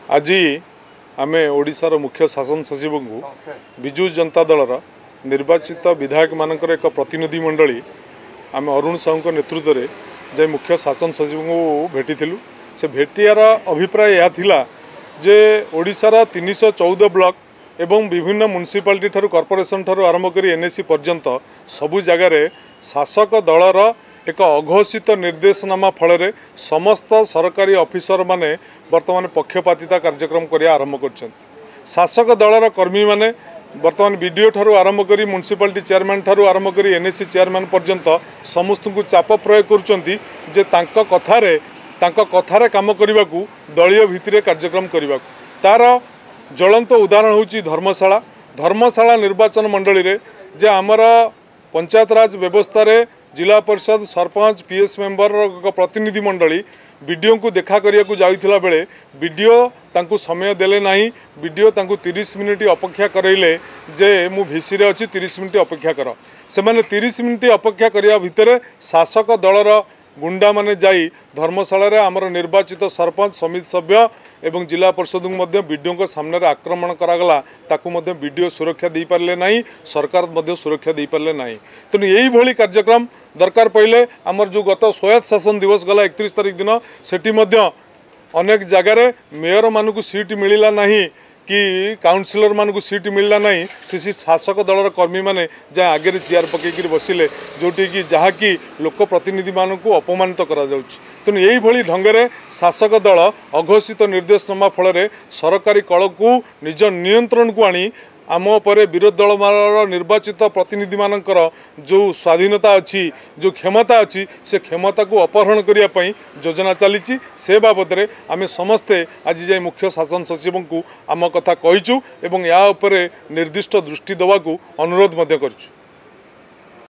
आज आम ओडिशार मुख्य शासन सचिव को विजु जनता दलर निर्वाचित विधायक मानकर एक प्रतिनिधि मंडली आम अरुण साहू नेतृत्व में जे मुख्य शासन सचिव को भेटी से भेटियार अभिप्राय यह थिला जे ओडिशार 314 ब्लॉक एवं विभिन्न म्युनिसिपालिटी ठारू कॉर्पोरेशन ठारू आरंभ कर एनएसी पर्यंत सबु जगार शासक दलर एक अघोषित निर्देशनामा फल समस्त सरकारी ऑफिसर माने वर्तमान पक्षपातिता कार्यक्रम करिया आरंभ कर शासक दलर कर्मी माने वर्तमान वीडियो ठारू आरंभ करी म्युनिसिपालिटी चेयरमैन ठारू आरंभ करी एनएसी चेयरमैन पर्यंत समस्त को चाप प्रयोग करुचंती जे तांका कथारे काम करने को दलीय भित्तिरे कार्यक्रम करने तार ज्वलंत उदाहरण होची धर्मशाला निर्वाचन मंडली रे जे आमर पंचायत राज व्यवस्था रे जिला परिषद सरपंच पीएस मेंबर प्रतिनिधि मंडली वीडियो को देखा करिया को जाइथिला बेले वीडियो तांकु समय देले नाही वीडियो तांकु 30 मिनिट अपेक्षा करैले जे मु भिसी रे अछि 30 मिनिट अपेक्षा कर से माने 30 मिनिट अपेक्षा करिया भितरे शासक दलर गुंडा माने जाई धर्मशाला रे आमर निर्वाचित सरपंच समिति सभ्य एवं जिला परिषद को मध्य वीडियो को सामने आक्रमण करागला ताकू मध्य वीडियो सुरक्षा दे पारले नहीं सरकार मध्य सुरक्षा दे पारले नहीं तेणु यही भली कार्यक्रम दरकार पड़े आमर जो गत स्वायत्त शासन दिवस गला 31 तारिख दिन सेठी मध्य अनेक जगार मेयर मानू सीट मिलला नहीं कि काउंसिलर मानू सीट मिलला नहीं से शासक दलर कर्मी माने जहाँ आगे चेयर पकईकि बसिले जोटी कि जहाँकि लोक प्रतिनिधि मानू अपमानित करा जाउछि तेणु यही भली ढंगरे शासक दल अघोषित निर्देशनामा फल सरकारी कल को निज नियंत्रण को आनी आम पर विरोध दल निर्वाचित प्रतिनिधि मानकर जो स्वाधीनता अच्छी जो क्षमता अच्छी से क्षमता को अपहरण करने योजना चली से बाबद में आम समस्ते आज जाए मुख्य शासन सचिव को आम कथा कहीचु एवं या निर्दिष्ट दृष्टि देवा अनुरोध कर।